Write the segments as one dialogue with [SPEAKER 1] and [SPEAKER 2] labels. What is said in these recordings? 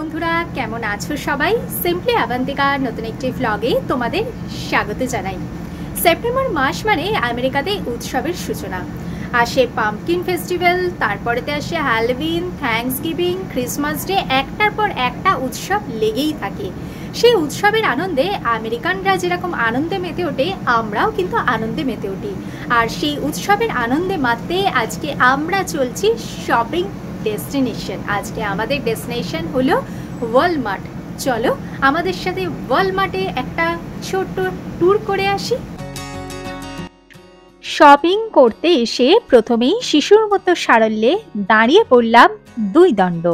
[SPEAKER 1] বন্ধুরা, কেমন আছো সবাই? সিম্পলি আবান্তিকার নতুন একটি ভ্লগে তোমাদের স্বাগত জানাই। সেপ্টেম্বর মাস মানে আমেরিকাতে উৎসবের সূচনা। আসে পাম্পকিন ফেস্টিভ্যাল, তারপরেতে আসে হ্যালোউইন, থ্যাঙ্কসগিভিং, ক্রিসমাস ডে, একটার পর একটা উৎসব লেগেই থাকে। সেই উৎসবের আনন্দে আমেরিকানরা যেরকম আনন্দে মেতে ওঠে, আমরাও কিন্তু আনন্দে মেতে উঠি। আর সেই উৎসবের আনন্দে মাততে আজকে আমরা চলছি শপিং ডেস্টিনেশন। আজকে আমাদের ডেস্টিনেশন হলো ওয়ালমার্ট। চলো আমাদের সাথে ওয়ালমার্টে একটা ছোট্ট ট্যুর করে আসি। শপিং করতে এসে প্রথমেই শিশুর মতো সারল্যে দাঁড়িয়ে পড়লাম দুই দণ্ড।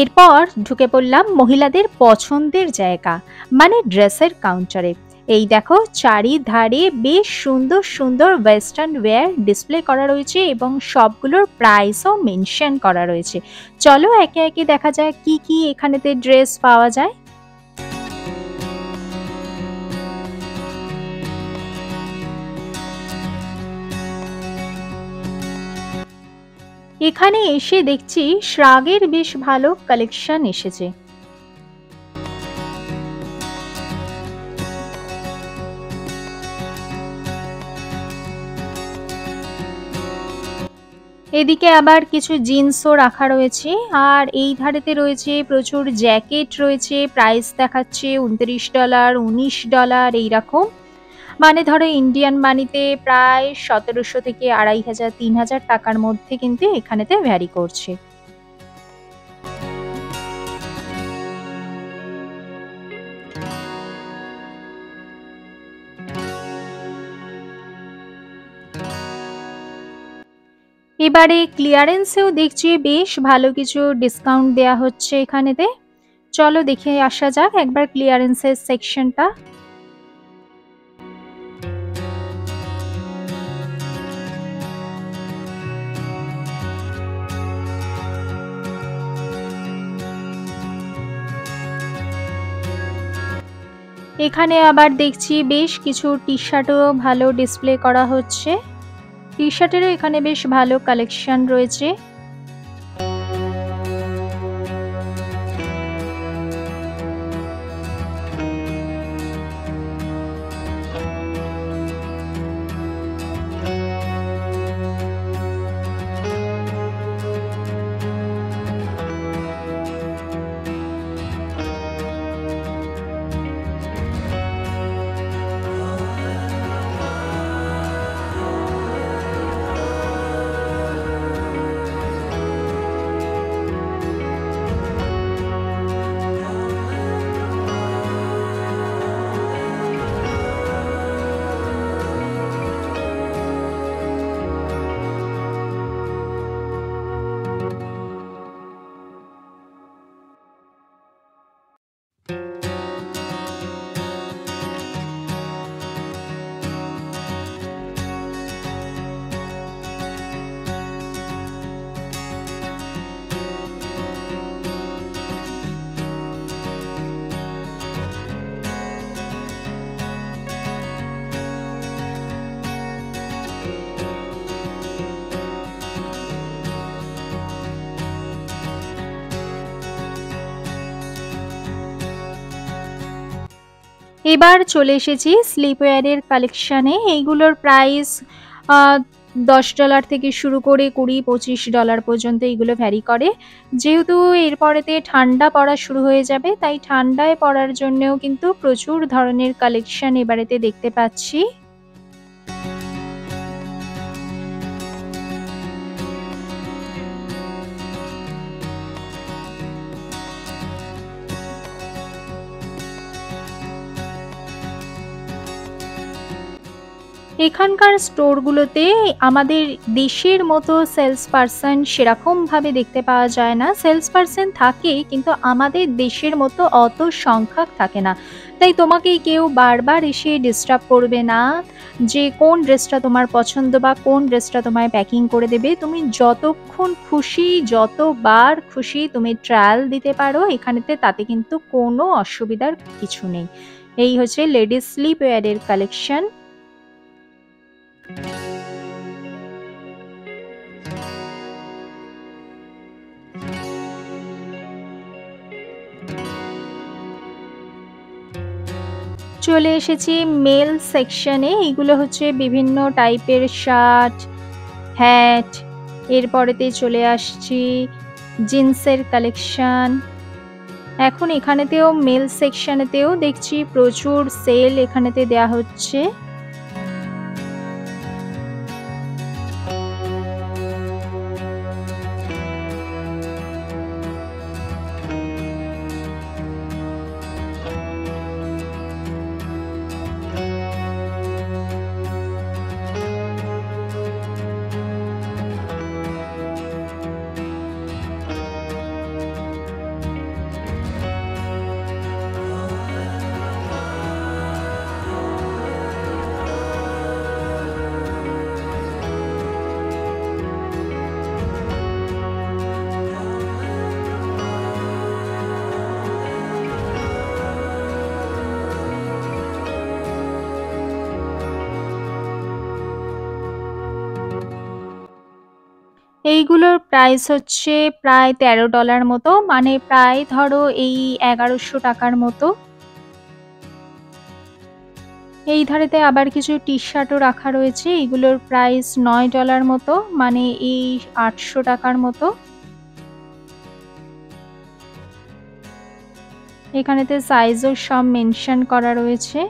[SPEAKER 1] এরপর ঢুকে পড়লাম মহিলাদের পছন্দের জায়গা মানে ড্রেসের কাউন্টারে। এই দেখো, চারিধারে বেশ সুন্দর সুন্দর ওয়েস্টার্ন ওয়্যার ডিসপ্লে করা রয়েছে এবং সবগুলোর প্রাইসও মেনশন করা রয়েছে। চলো একে একে দেখা যায় কি কি এখানেতে ড্রেস পাওয়া যায়। এখানে এসে দেখছি শ্রাগের বেশ ভালো কালেকশন এসেছে। এদিকে আবার কিছু জিন্সও রাখা রয়েছে, আর এই ধারেতে রয়েছে প্রচুর জ্যাকেট রয়েছে। প্রাইস দেখাচ্ছে $29, $19 এইরকম। মানে ধরো ইন্ডিয়ান মানিতে প্রায় 1700 থেকে 2500, 3000 টাকার মধ্যে কিন্তু এখানেতে ভ্যারি করছে। এবারে ক্লিয়ারেন্সেও দেখছি বেশ ভালো কিছু ডিসকাউন্ট দেয়া হচ্ছে এখানেতে। চলো দেখে আসা যাক একবার ক্লিয়ারেন্সের সেকশনটা। এখানে আবার দেখছি বেশ কিছু টি শার্টও ভালো ডিসপ্লে করা হচ্ছে। টি শার্টেরও এখানে বেশ ভালো কালেকশন রয়েছে। এবার চলে এসেছি স্লিপওয়্যারের কালেকশানে। এইগুলোর প্রাইস $10 থেকে শুরু করে $20-25 পর্যন্ত এইগুলো ভ্যারি করে। যেহেতু এরপরেতে ঠান্ডা পড়া শুরু হয়ে যাবে, তাই ঠান্ডায় পরার জন্যেও কিন্তু প্রচুর ধরনের কালেকশন এবারেতে দেখতে পাচ্ছি। এখানকার স্টোরগুলোতে আমাদের দেশের মতো সেলস পারসন সেরকমভাবে দেখতে পাওয়া যায় না। সেলস পারসন থাকে, কিন্তু আমাদের দেশের মতো অত সংখ্যক থাকে না। তাই তোমাকে কেউ বারবার এসে ডিস্টার্ব করবে না যে কোন ড্রেসটা তোমার পছন্দ বা কোন ড্রেসটা তোমায় প্যাকিং করে দেবে। তুমি যতক্ষণ খুশি, যতবার খুশি তুমি ট্রায়াল দিতে পারো এখানেতে, তাতে কিন্তু কোনো অসুবিধার কিছু নেই। এই হচ্ছে লেডিস স্লিপওয়্যারের কালেকশন। চলে এসেছি মেল সেকশনে। এইগুলো হচ্ছে বিভিন্ন টাইপের শার্ট, হ্যাট। এরপরেতে চলে আসছি জিন্সের কালেকশন। এখন এখানেতেও মেল সেকশনেতেও দেখছি প্রচুর সেল এখানেতে দেয়া হচ্ছে। এইগুলোর প্রাইস হচ্ছে প্রায় $13 মতো, মানে প্রায় ধরো এই 1100 টাকার মতো। এই ধারেতে আবার কিছু টি-শার্টও রাখা রয়েছে। এগুলোর প্রাইস $9 মতো, মানে এই 800 টাকার মতো। এখানেতে সাইজও সব মেনশন করা রয়েছে।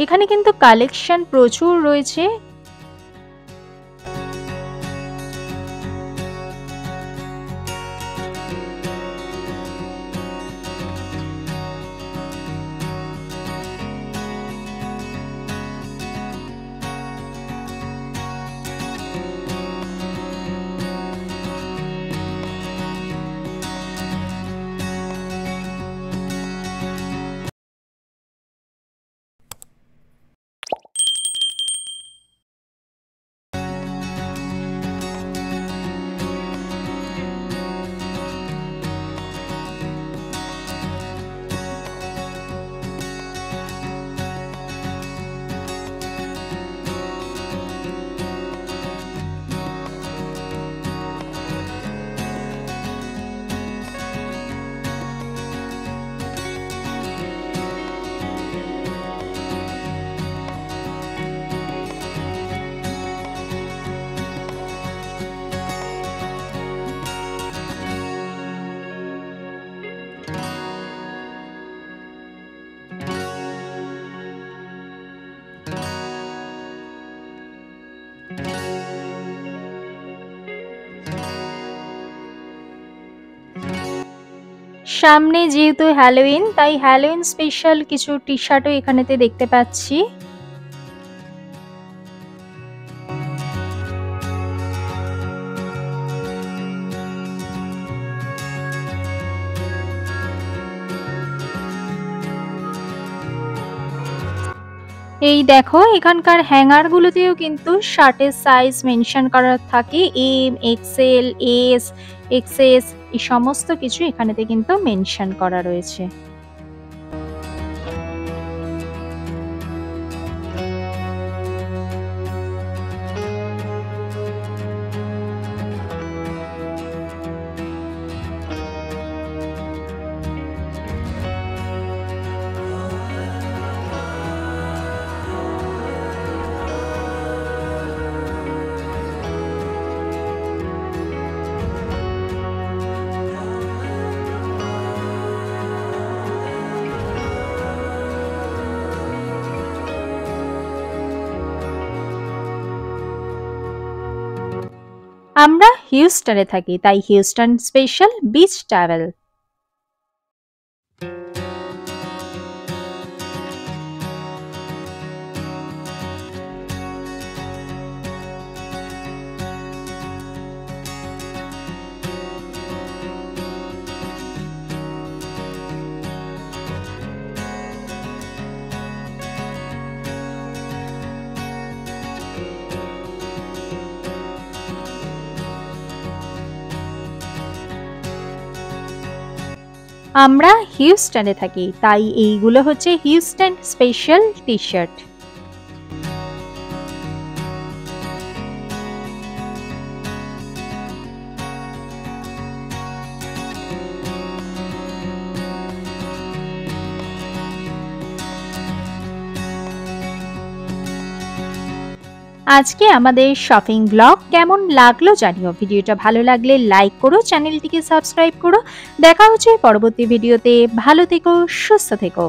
[SPEAKER 1] এখানে কিন্তু কালেকশন প্রচুর রয়েছে। সামনে যেহেতু হ্যালোইন, তাই হ্যালোইন স্পেশাল কিছু টি-শার্টও এখানেতে দেখতে পাচ্ছি। এই দেখো এখানকার হ্যাঙ্গার গুলোতেও কিন্তু শার্টের সাইজ মেনশন করা থাকে। এম, এক্সএল, এস, এক্সএস এই সমস্ত কিছু এখানেতে কিন্তু মেনশন করা রয়েছে। আমরা হিউস্টনে থাকি, তাই হিউস্টন স্পেশাল বিচ ট্রাভেল। আমরা হিউস্টনে থাকি, তাই এইগুলো হচ্ছে হিউস্টন স্পেশাল টি-শার্ট। আজকে আমাদের শপিং ব্লগ কেমন লাগলো জানিও। ভিডিওটা ভালো লাগলে লাইক করো, চ্যানেলটিকে সাবস্ক্রাইব করো। দেখা হচ্ছে পরবর্তী ভিডিওতে। ভালো থেকো, সুস্থ থেকো।